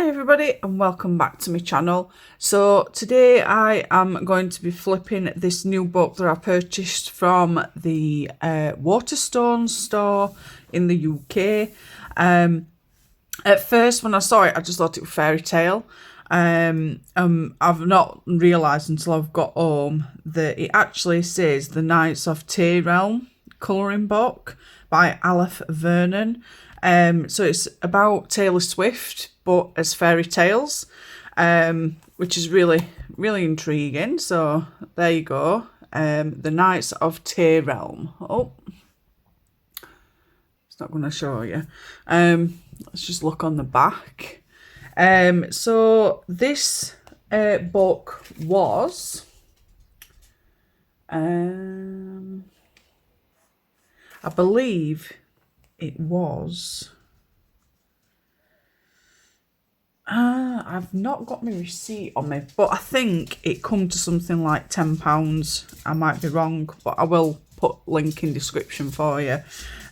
Hi everybody and welcome back to my channel. So today I am going to be flipping this new book that I purchased from the Waterstone store in the UK. At first when I saw it I just thought it was fairy tale. I've not realised until I've got home that it actually says the Knights of Tayrealm colouring book by Alef Vernon. So it's about Taylor Swift, but as fairy tales, which is really intriguing. So there you go. The Knights of Tayrealm. Oh, it's not going to show you. Let's just look on the back. So this book was, I believe it was. I've not got my receipt on me, but I think it come to something like £10. I might be wrong, but I will put link in description for you.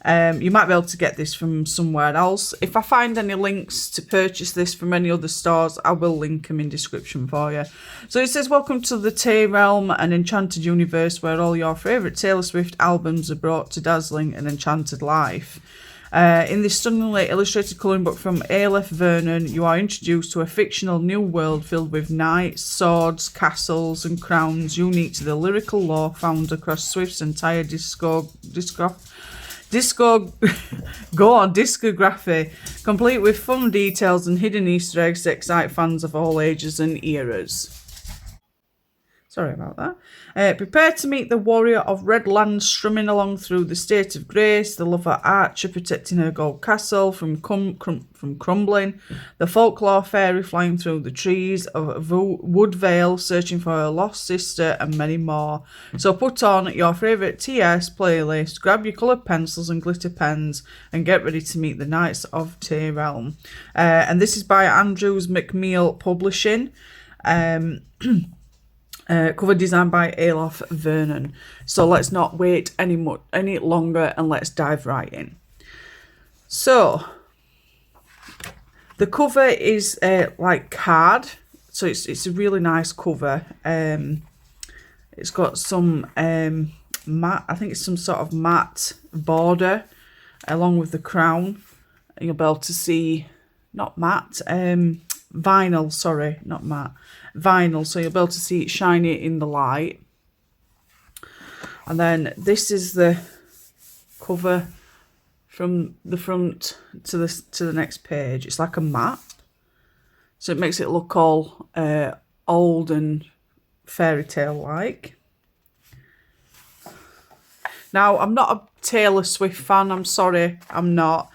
You might be able to get this from somewhere else. If I find any links to purchase this from any other stores, I will link them in description for you. So it says, welcome to the Tayrealm, an enchanted universe where all your favourite Taylor Swift albums are brought to dazzling and enchanted life. In this stunningly illustrated colouring book from Alef Vernon, you are introduced to a fictional new world filled with knights, swords, castles and crowns unique to the lyrical lore found across Swift's entire discography, complete with fun details and hidden Easter eggs that excite fans of all ages and eras. Sorry about that. Prepare to meet the warrior of Redland strumming along through the state of grace, the lover archer protecting her gold castle from crumbling, the folklore fairy flying through the trees of Woodvale searching for her lost sister, and many more. So put on your favourite TS playlist, grab your coloured pencils and glitter pens and get ready to meet the Knights of Tayrealm. And this is by Andrews McMeel Publishing. Cover design by Alef Vernon. So let's not wait any longer and let's dive right in. So the cover is like card, so it's a really nice cover. It's got some matte, I think it's some sort of matte border along with the crown. You'll be able to see, not matte, vinyl, sorry, not matte, vinyl, so you'll be able to see it shiny in the light. And then this is the cover from the front to the next page. It's like a map, so it makes it look all old and fairy tale like. Now, I'm not a Taylor Swift fan, I'm sorry, I'm not.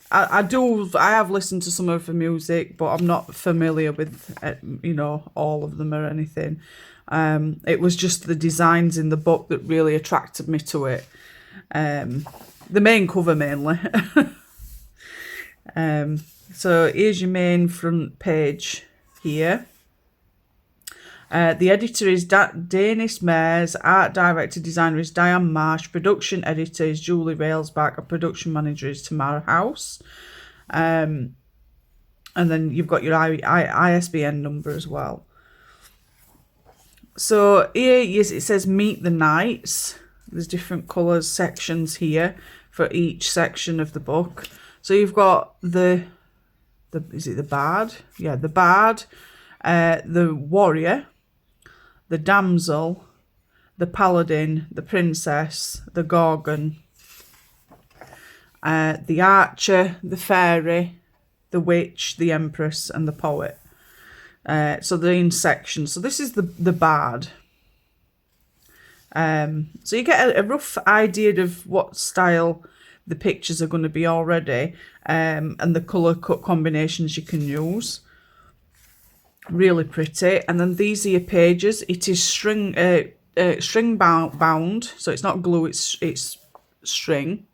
I have listened to some of her music, but I'm not familiar with, all of them or anything. It was just the designs in the book that really attracted me to it. The main cover mainly. So here's your main front page here. The editor is Danis Mayers, art director, designer is Diane Marsh, production editor is Julie Railsback, and production manager is Tamara House. And then you've got your ISBN number as well. So here it says meet the knights. There's different colours sections here for each section of the book. So you've got is it the bard? Yeah, the bard, the warrior, the damsel, the paladin, the princess, the gorgon, the archer, the fairy, the witch, the empress, and the poet. So they're in sections. So this is the bard. So you get a rough idea of what style the pictures are going to be already, and the colour cut combinations you can use. Really pretty. And then these are your pages. It is string bound, so it's not glue, it's string.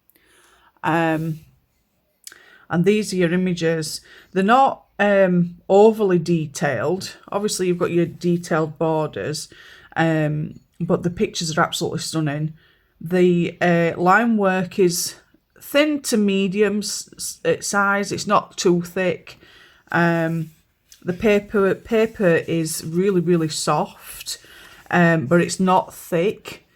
And these are your images. They're not overly detailed. Obviously you've got your detailed borders, but the pictures are absolutely stunning. The line work is thin to medium size. It's not too thick. The paper is really soft, but it's not thick.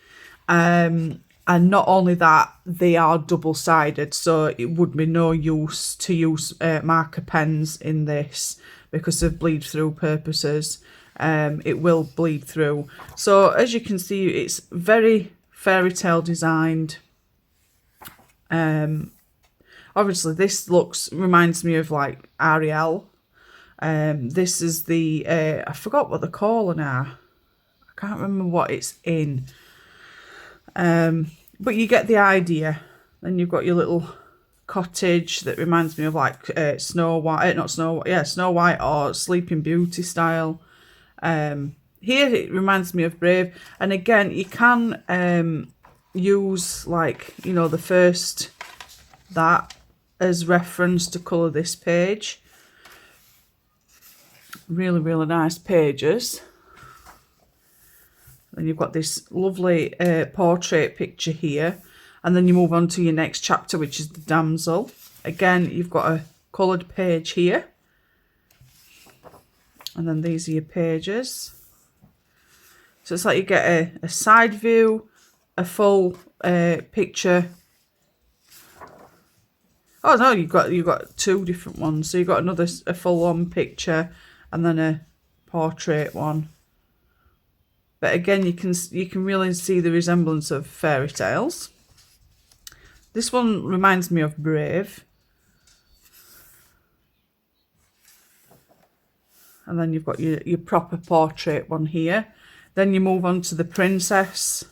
And not only that, they are double-sided, so it would be no use to use marker pens in this because of bleed-through purposes. It will bleed through. So as you can see, it's very fairy tale designed. Obviously this reminds me of like Ariel. This is the I forgot what the colour now. I can't remember what it's in. But you get the idea. Then you've got your little cottage that reminds me of like Snow White, Snow White or Sleeping Beauty style. Here it reminds me of Brave, and again you can use like, you know, the first that as reference to colour this page. Really nice pages. Then you've got this lovely portrait picture here, and then you move on to your next chapter, which is the damsel. Again, you've got a coloured page here, and then these are your pages. So it's like you get a side view, a full picture. Oh no, you've got two different ones. So you've got a full-on picture and then a portrait one. But again, you can really see the resemblance of fairy tales. This one reminds me of Brave. And then you've got your proper portrait one here. Then you move on to the princess.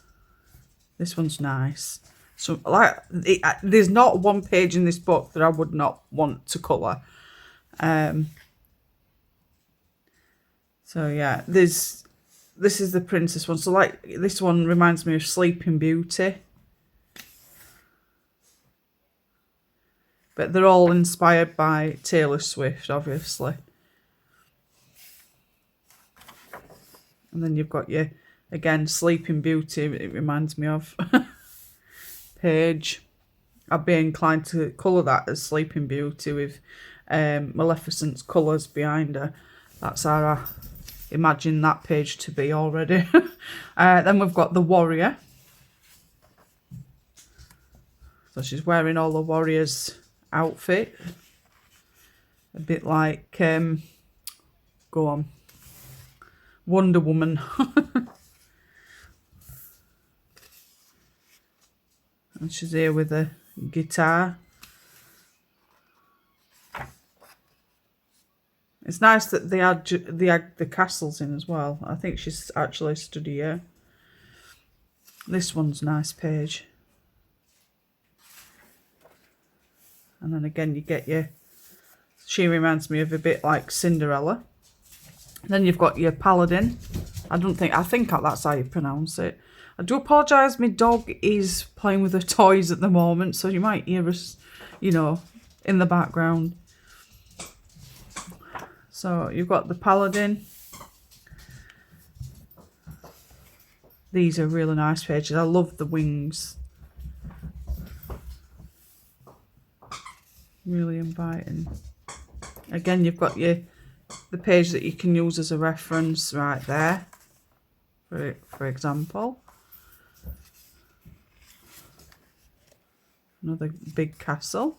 This one's nice. So like, there's not one page in this book that I would not want to colour. So yeah, this is the princess one. So like, this one reminds me of Sleeping Beauty. But they're all inspired by Taylor Swift, obviously. And then you've got your, again, Sleeping Beauty, it reminds me of. Page. I'd be inclined to colour that as Sleeping Beauty with Maleficent's colours behind her. That's how I imagine that page to be already. Then we've got the warrior. So she's wearing all the warrior's outfit. A bit like, go on, Wonder Woman. And she's here with a guitar. It's nice that they had the castles in as well. I think she's actually stood here. This one's a nice page. And then again you get your, she reminds me of a bit like Cinderella. Then you've got your paladin. I think that's how you pronounce it. I do apologise, my dog is playing with her toys at the moment, so you might hear us, you know, in the background. So you've got the paladin. These are really nice pages. I love the wings. Really inviting. Again, you've got the page that you can use as a reference right there, for example. Another big castle.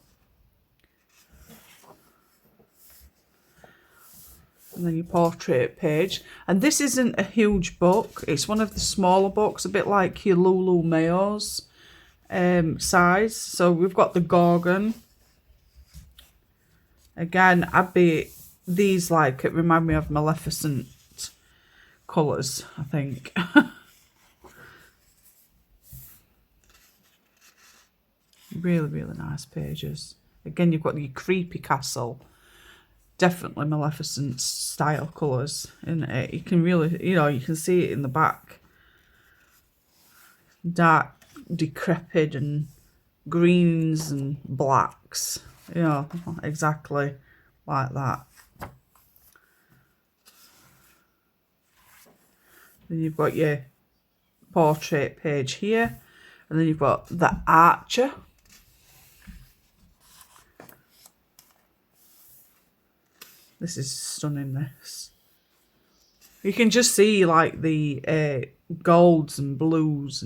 And then your portrait page. And this isn't a huge book. It's one of the smaller books, a bit like your Lulu Mayo's size. So we've got the Gorgon. Again, these like, it remind me of Maleficent colours, I think. Really nice pages. Again, you've got your creepy castle. Definitely Maleficent style colours in it. You can really, you know, you can see it in the back. Dark, decrepit and greens and blacks. You know, exactly like that. Then you've got your portrait page here. And then you've got the archer. This is stunning, this. You can just see like the golds and blues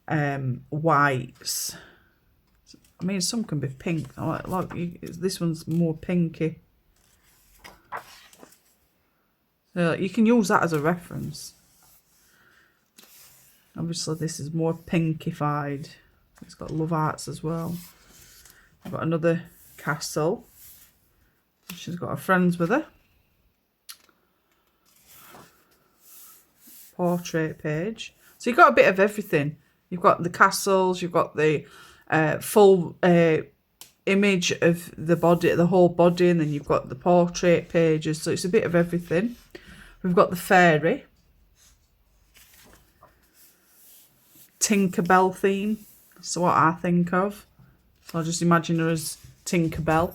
and whites. I mean, some can be pink. This one's more pinky. So you can use that as a reference. Obviously, this is more pinkified. It's got love hearts as well. I've got another castle. She's got her friends with her. Portrait page. So you've got a bit of everything. You've got the castles, you've got the full image of the body, the whole body, and then you've got the portrait pages. So it's a bit of everything. We've got the fairy. Tinkerbell theme. That's what I think of. So I just imagine her as Tinkerbell.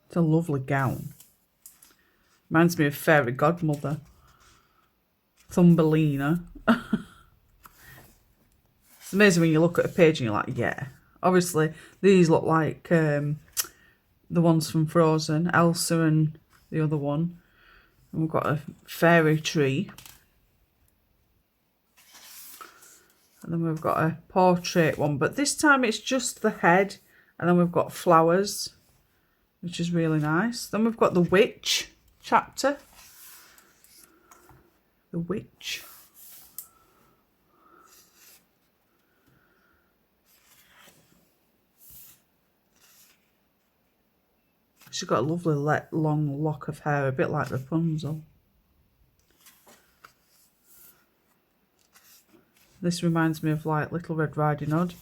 It's a lovely gown. Reminds me of Fairy Godmother. Thumbelina. It's amazing when you look at a page and you're like, yeah. Obviously, these look like the ones from Frozen. Elsa and the other one. And we've got a fairy tree. And then we've got a portrait one. But this time it's just the head. And then we've got flowers, which is really nice. Then we've got the witch chapter. The witch. She's got a lovely long lock of hair, a bit like Rapunzel. This reminds me of like Little Red Riding Hood,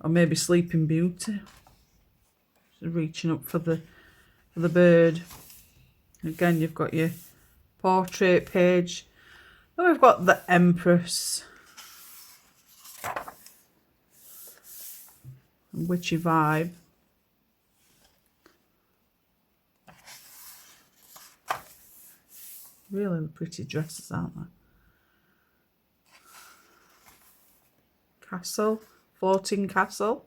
or maybe Sleeping Beauty. She's reaching up for the bird. Again, you've got your portrait page. Then we've got the Empress. Witchy vibe. Really pretty dresses, aren't they? Castle, floating castle.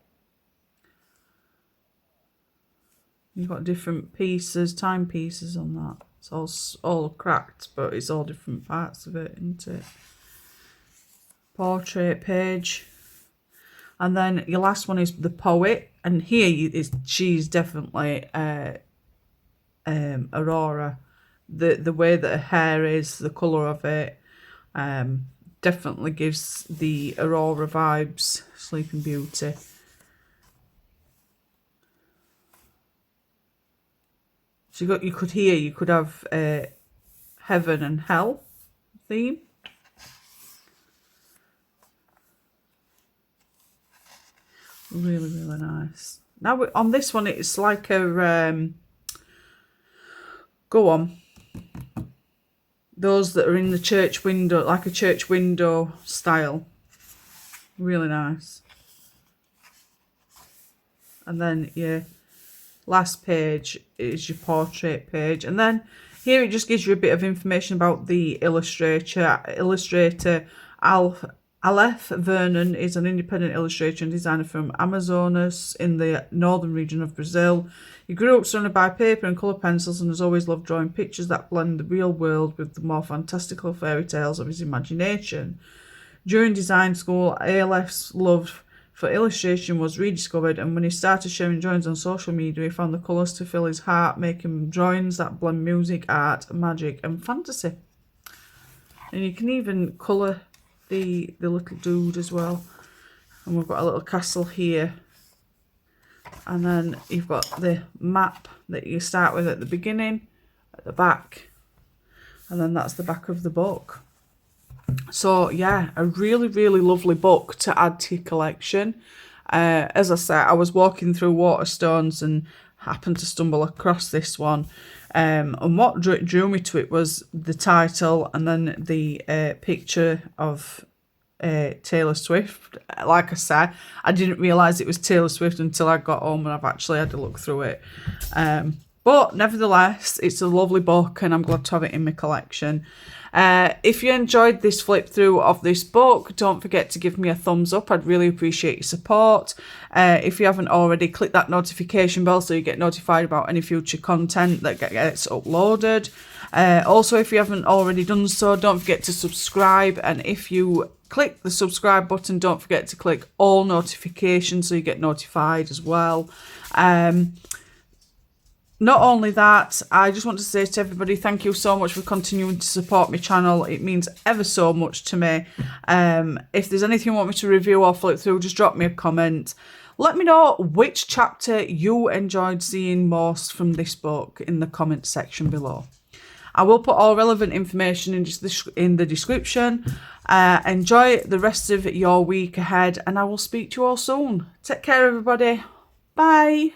You've got different pieces, timepieces on that. It's all cracked, but it's all different parts of it, isn't it? Portrait page. And then your last one is the poet. And here she's definitely Aurora. The way that her hair is, the colour of it, definitely gives the Aurora vibes. Sleeping Beauty. So you could have heaven and hell theme. Really, really nice. Now on this one, it's like a go on. Those that are in the church window, like a church window style. Really nice. And then your last page is your portrait page. And then here it just gives you a bit of information about the illustrator. Illustrator Alef Vernon is an independent illustrator and designer from Amazonas in the northern region of Brazil. He grew up surrounded by paper and colour pencils and has always loved drawing pictures that blend the real world with the more fantastical fairy tales of his imagination. During design school, Alef's love for illustration was rediscovered, and when he started sharing drawings on social media, he found the colours to fill his heart, making drawings that blend music, art, magic and fantasy. And you can even colour the little dude as well. And we've got a little castle here. And then you've got the map that you start with at the beginning, at the back. And then that's the back of the book. So yeah, a really, really lovely book to add to your collection. As I said, I was walking through Waterstones and happened to stumble across this one. And what drew me to it was the title and then the picture of Taylor Swift. Like I said, I didn't realise it was Taylor Swift until I got home and I've actually had to look through it. But nevertheless, it's a lovely book and I'm glad to have it in my collection. If you enjoyed this flip through of this book, don't forget to give me a thumbs up. I'd really appreciate your support. If you haven't already, click that notification bell so you get notified about any future content that gets uploaded. Also, if you haven't already done so, don't forget to subscribe. And if you click the subscribe button, don't forget to click all notifications so you get notified as well. Not only that, I just want to say to everybody, thank you so much for continuing to support my channel. It means ever so much to me. If there's anything you want me to review or flip through, just drop me a comment. Let me know which chapter you enjoyed seeing most from this book in the comment section below. I will put all relevant information in the description. Enjoy the rest of your week ahead, and I will speak to you all soon. Take care, everybody. Bye.